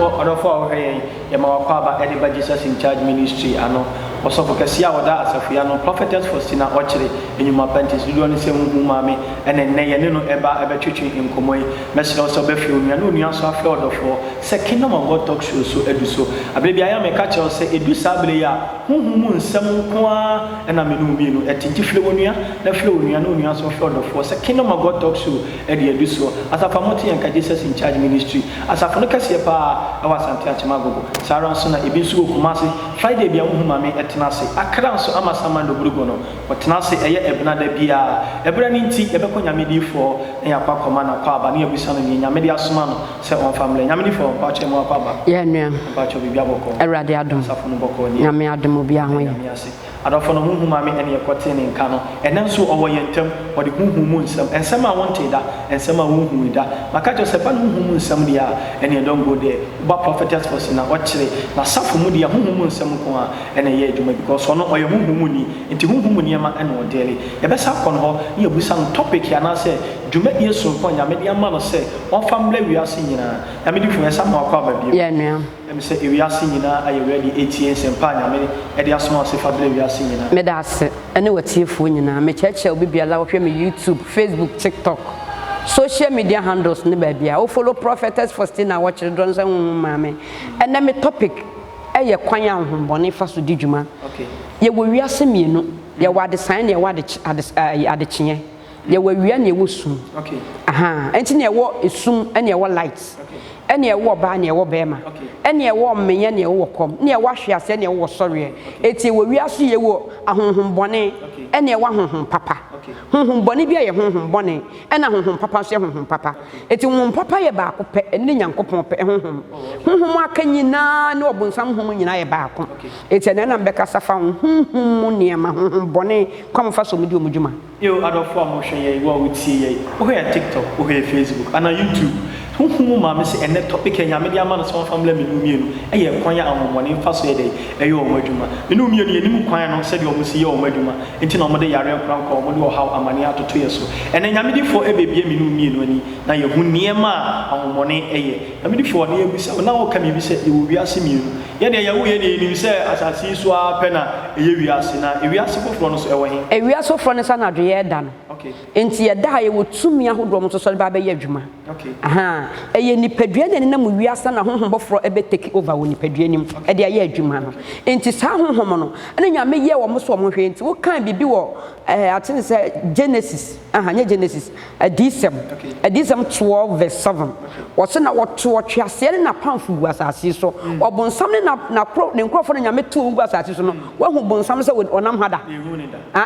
order for Yamawaba, Ediba Jesus in Charge Ministry, I know. Also, for Cassia, Safiano, prophetess faustina okyere, and you my panties, you only say Mumami, and then Nayano Eba Church in Comoy, Messi also Befield, Yanunia, so I felt for second of God talk show, so Eduso. A baby, I am a catcher, say Edu Sablia, whom some qua, and I'm in Umino, at Tiflonia, the Flonia, no, so felt for second of God talk show, Eddie Eduso, as a Famoti and Jesus in Charge Ministry, as a Fonocasia, I was Antiachamago, Sarah Sona, Ebisu Kumasi, Friday, Biamumami. Tenase akra so ama samando brugono tenase eye ebna da bia ebra ni nti ebekọ nyamedi fo na yakwa koma na kwa aba na yabusa no nyamedi asoma no se on family nyamedi fo pa che mo kwa aba ye nua pa che bibia boko erade adom safo no boko ni nyame adom obi ahon nyame ase adofo no hunhuma me ene yekote ne nka no ene so owo yentem odi hunhumu nsam ensam a wonte da ensam a hunhu da maka jo se pa no hunhumu nsam dia ene don go there ba prophetess faustina okyere na safo mu dia hunhumu nsam ko a ene ye because ono oye hunhumu ni nti hunhumu ni ma ene odele ye be sa kono ho ne yabusa no topic ya na se dwuma yesu ko nyame dia ma no se on family wiase nyina nyame di fu esa ma kwa ba bi ye nua em se wiase nyina aye ready 18 sempa nyame e dia asoma se family wiase nyina me da se ene watiefo nyina me cheche obi biala wo hwe me YouTube, Facebook, TikTok, social media handles ne ba bia wo follow prophetess faustina okyere don se hunhumame ene me topic eye kwan ahonbone fa so didwuma okay ye wo wiase mienu ye wade san ne ye wade adekye ye wo wia ne ye wo sum okay aha enti ne ye wo esum ene ye wo light ene ye wo ba ne ye wo bema ene ye wo menye ne ye wo kom ne ye wo ahwease ne ye wo sore eti wo wiase ye wo ahonbone ene ye wo ahonhon papa honhom bone bia ye honhom bone ena honhom papa so ye honhom papa eti honhom papa ye ba ko pe ene nyankopon pe honhom akanyina ne obunsam honhom nyina ye ba ko eti ene na mbeka safa honhom niema honhom bone kwam fa so mudi omudwuma yo adofo amohwe ye wo wutie ye wo he TikTok wo he Facebook ana YouTube honhom ma me se ene topic nyame dia ma no so family me numienu eye kwan ya amomone fa so ye dey eye omudwuma me numienu ye nim kwan no se de omusi ye omudwuma enti na omode yare kran ko omode how amani atoto yeso ene nyamedi fo ebebie minu mienu ani na ye hu niema ahomone eye nyamedi fo na ebisa na wo ka mi bi se e wo wiase mienu ye de ye wo ye de ni se asasi so apɛ na eye wiase na e wiase foforo no so e wo he e wiase foforo no sa na dwe ye da no okay enti ye da ye wo tumi ahodo mo so so ba be ye adwuma okay aha eye nipadua ne na mu wiase na honhom boforo ebe take over wo nipadua nim e de ye adwuma no enti sa honhom no ene nyame ye wo mo so mo hwe enti wo kan bibi wo atene say Genesis Genesis Adisem 12 verse 7 wose na woto twiase ne na pamfu asase so obonsam ne na kro ne nkrofo ne nyame to gu asase so no wahu bonsam se onam hada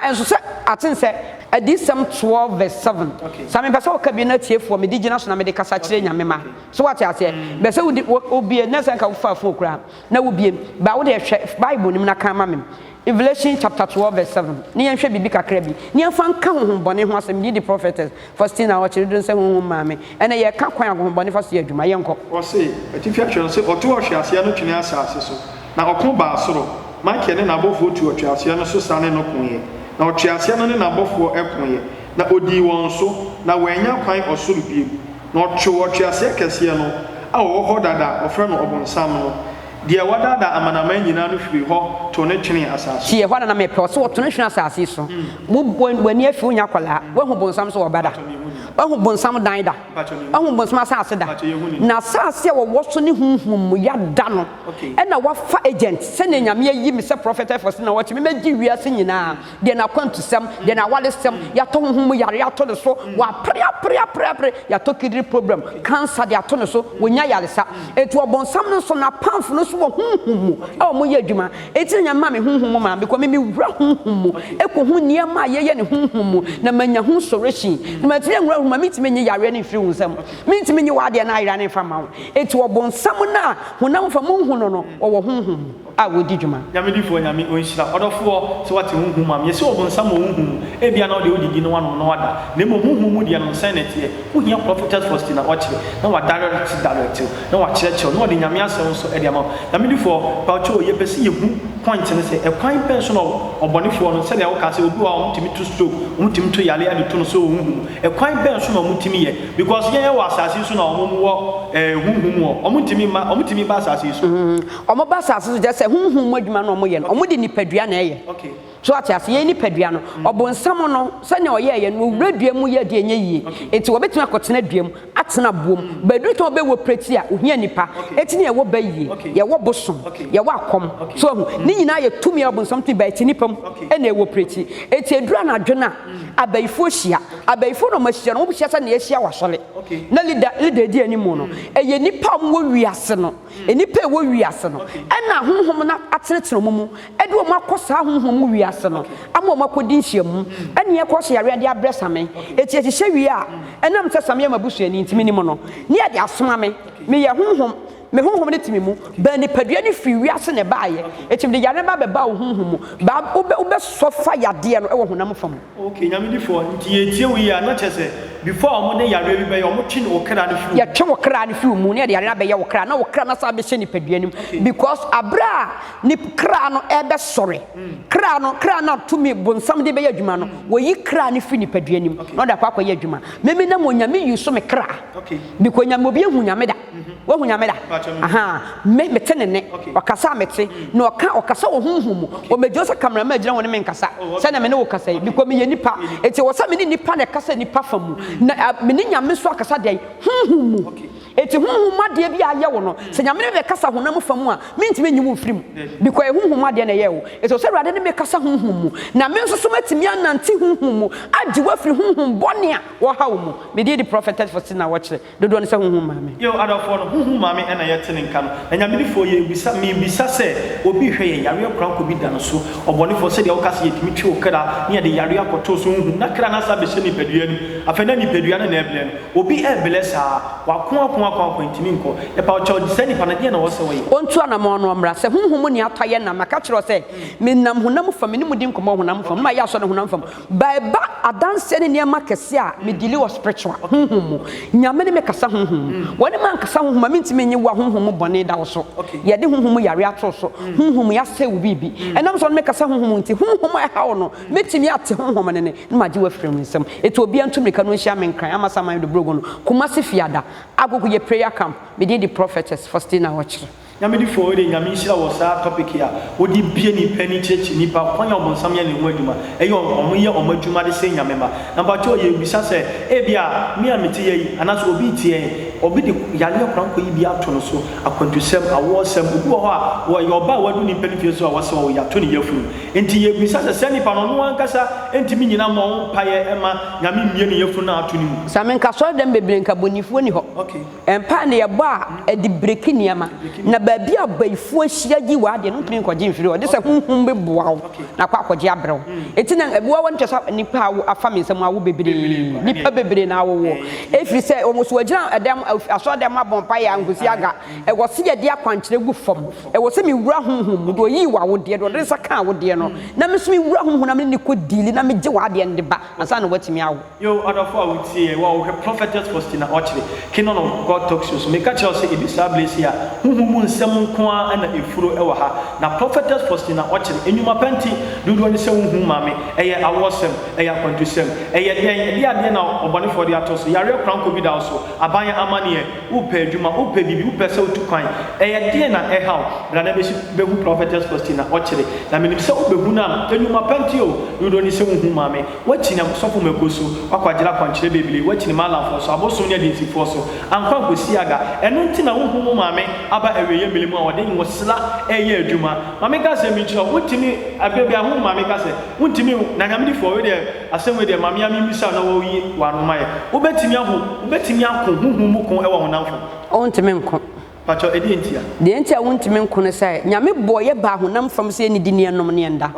enso se atene say Adisem 12 verse 7 sami pese o kabina tiefo me digina so na me de kasa kire nyame ma so wate ase be se obi na se nka wo fa fo kra na wo biem ba wo de hwe Bible nim na kan ma mem Revelation chapter 12 verse 7. Ni enhwe bibi kakra bi. Ni amfa nka honhombone ho asem di prophetess faustina okyere don se honhomame. Ene ye ka kwan honhombone fa so adwuma ye nko. O se atifi atwe se oto ohwe ase no twene asase so. Na oko ba asoro. Mike ne na abofo otu ohwe ase no so sane no konye. Na ohwe ase no ne na abofo ekonye. Na odi won so na wanya kwan osoro biem. Na ohwe ase kese no a wo ho dada ofre no obonsam no. Dia wadada amanama nyina no firi ho to ne twene asase tie hwana na mepe so to ne twene asase so wani afi unya kwala wahu bonsam so wobada wahu bonsam dan da wahu bonsam asase da na asase wo wo so ne hunhum ya da no e na wafa agent se ne nyame yi me se prophet faustina na wachi me magi wiase nyina de na kwantusem de na walesem ya to hunhum yare ya to ne so wa pre ya to kidney problem cancer de ato ne so wonya yaresa etu bonsam no so na pamfo no so hunhum e mo ye adwuma eti nya ma me hunhum ma because me wura hunhum e ko hu niema ye ne hunhum na manya hu solution na matire nwura hu ma mitime nye yare ne firi hunsam mitime nye wade na ayra ne fama eti obonsam na hunam fa mo hu no wo hunhum a wodi dwuma nyame difo nyame onhyira odofo se wate hunhum ma me se obonsam hunhum e bia na ode odigi no wano no wada na mo hunhum mu dia no sanete hu hia prophetess faustina okyere na wa direct na wa kyerɛkyerɛ na ode nyame asɛm so e dia ma nyame difo pa cho ye pese ye hu point and say a quite person or bonifor and say okay say obi wa untimi to stroke untimi to yale ade to no so a quite person or mutimi because yeah was asase so na omo huhum omutimi ba asase so omo ba asase so just say huhum adwuma no omo ye no omo de nipadua na ye okay so atiase ye nipadua no obonsam no se ne oye ye no wradua mu ye de enye yie enti obetuma akotena duam atena boom badu to be wo preti a ohia nipa eti ne ye wo ba yie ye wo bosom ye wo akom so ni nyina ye tumi obonsam to ba eti nipam e na ye wo preti eti edura na dwena abaifo hia abaifo no mahia no wo hia se na ye hia wasole na leader di animu no eye nipa mo wiase no enipa wo wiase no e na honhom na atenetene mu edu o makosa honhom wiase no ama o makodi nhyiam ene ye koso yare ade abresame eti ehye wi a enam sesame mabusu ani ntimi ni mo no ne ade asoma me ye honhom me honhom ne timi mu ba ni padua ni fi wiase ne baaye etim de yare ba ba honhom ba ube sofa yade no e wo honam fam okay nyame di fo nti etie wi a na chese before omo ne yare bi ba ye omo twi no okra ne fi ya twe okra ne fi mu ne yare ba ye okra na okra na sa be hye ni padua nim because abra ni kra no e be sore kra na tumi bonsam de be ye adwuma no wo yi kra ne fi ni padua nim no da kwa ye adwuma memi na mo nyame yi so me kra okay because nyame obi ehu nyame da wo hu nyame da aha me tenene okasa mete no okasa wo hunhum o mejo so camera ma agina woni me nkasa se na me ne wo kasa because me ye nipa eti wo sa me ni nipa na kasa nipa famu na me ni nyame so akasa de hunhum eti hunhum ade bi aye wo no se nyame ne be kasa honam famu a me ntime nyimu firim because hunhum ade na ye wo eti se ruade ne me kasa hunhum na me nso so matimi ananti hunhum adi wa firi hunhum bone a wo hawo mu me di prophetess faustina watch dodo ne se hunhum ma me yo adafo no hunhum ma me na ye tene nka no na nyame di fo ye bisa me bisa se obi hwe ye yare akran ko bi da no so obone fo se de wo kasa ye timi twi okra ne de yare akoto so hunhum na kra na sa be hye ni padua ni afena ni padua na ebele no obi bless a wakon ntimi nko e pa ocho di se ni pa na de na wo se wo ye ontu anamo no mra se hunhum ni atoye na maka kiro se me nam honam fam ni mudi nkomo honam fam ma ya so ne honam fam ba adanse ne niam kese a me dili was spiritual hunhum nyame ne me kasa hunhum woni man kasa hunhum me ntimi nyi wa hunhum bone da wo so ye de hunhum yare ato so hunhum ya se wo bibi enam so me kasa hunhum nti hunhum e hawo no metimi ate hunhum ne ma ji wa frem nsem eto obi antumrika no hia me nkran amasa man de brogo no kuma se fiada agogo ye prayer camp me di prophetess faustina watch nyame di fo de nyame hira wo sa topic ya wodi bie ni pani church ni pa kwanya obonsam ya ne ho adwuma eyo omo ye omo adwuma de se nyame ma na ba cho ye bisa se e bia me ameti ye anaso obi tie obi de yale kranko yi bia to no so akwantusem awosem obi ho a wo ye oba wadu ni pani fie so a wose wo ya to ne yafuru enti ye bisa se ni pa no no ankasa enti mi nyina mo pa ye ema nyame mie ne yafuru na ato ni mu samen ka so dem bebre nka bonifo ni ho okay empa ne ye bo a edi breki niama na babi abaifo ahia gi wa de no pin kwaje mfiri o de se hunhum be boa na kwa kwaje abrew eti na ebuwa won twesa nipa afame nsam awo bebre nipa bebre na awo wo efiri se omoso agina edem aso dem abon pa ya ngosi aga e wo se ye de akwankyere gu fam e wo se mi wura hunhum do yi wa wo de do de se ka wo de no na me so mi wura hunhum na me ne ko dili na me je wa de nde ba asa na watimi awo yo adafo awutie wa wo prophetess faustina ochre kino no god talks so me ka che say e disable here hunhum nsam nko a na efuro e wa ha na prophetess faustina ochre enyuma panti dudu oni se hunhum mame eye awosem eye akwantusem eye de ade na obone for de ato so yare kranko bi da so abanya amane upe adwuma upe bibi upe se otu kwan eye de na e haw na na behu prophetess faustina ochre na me se obehu na enyuma panti o dudu oni se hunhum mame wachina sofo mekoso akwagira kwankyere bebili wachini mala fo so aboso ne de fo so ankwa gosi aga eno nti na hunhum mame aba eweye milimu a wode nwo sla eye adwuma mame ka se mi chiro wotimi abebia hu mame ka se wotimi na nyamdi fo we de asem we de mame ami misa na wo yi wanu maye wobetimi akọ hunhum mu kon e wo honamfo ontimi nko pacho edi entia de entia wontimi nko ne sai nyame boye ba honam fam se ni di ne nom ne nda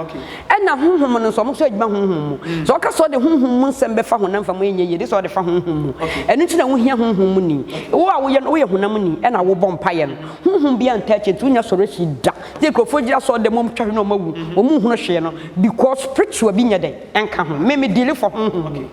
e na honhum no so mo so adwuma honhum mu so ka so de honhum mu nsem be fa honam fam enye ye de so de fa honhum mu enu ti na wo hia honhum mu ni wo a wo ye honam ni e na wo bom paye no honhum bia ntache tu nya so rechi da de krofo gira so de mom twahwe no mawu wo mu hunu hwe no because spiritual bi nya de enka ho me deal for honhum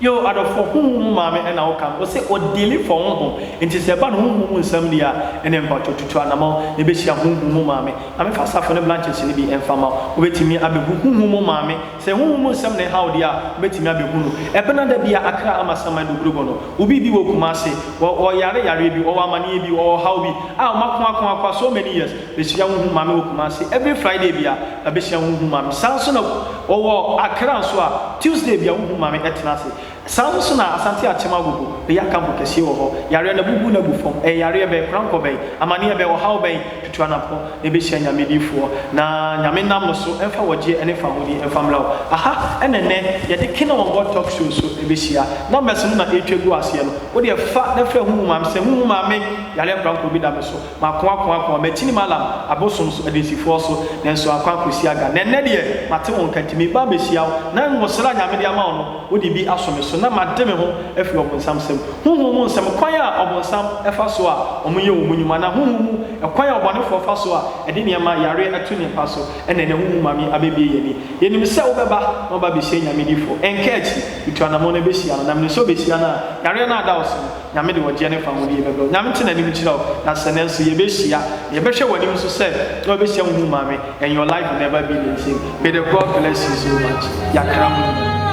yo adofo huhu maame na wokam o se o deli for huhu enti se ba no huhu nsam dia ene mpa tutu anamo ne be hia huhu maame ame fa safo ne branches ne bi enfama obetimi abehu huhu maame se huhu nsam ne how dia obetimi abehu no ebena da bia akra amasama do grogo no obi bi wo kuma ase o yare bi o amane bi o how bi a makwa so many years be hia huhu maame wo kuma ase every Friday bia be hia huhu maame sanso na o akra so a Tuesday bia huhu maame etena ase sanso na asante achema gugu be yakambo kese wo ho yare na bubu na bufom yare be kranko be amane be wo how be tutu anapo ne be hia nyamedifo na nyame nam no so emfa woje ene fa hodi emfa mlawo aha enene ye de kina won talk show so e be hia numbers no na etwegu ase no wo de fa na fra huhu mam se huhu mame yare kranko bi da me so makwa matini malam abosom so edesifo so nenso akwa kosi aga nenne de mate won kantimi ba be hia na ngosra nyame de ama no wo de bi asome so na mademe ho afi obonsam sem huhu mu nsem kwan a obonsam efa so a omoye omunyuma na huhu mu kwan a obonefo fa so a ede ne ma yare etu ne pa so ene ne huhu mami abebie yeni yenim se wo beba no ba be hia nyame difo enkechi bitu anamo ne be hia na me so be hia na yare na ada oso nyame de woje ne fa ho de bebe nyame tena nim kira na senenso ye be hia ye be hwe wani so se no be hia huhu mami and your life will never be the same. May the God bless you so much. Yakram.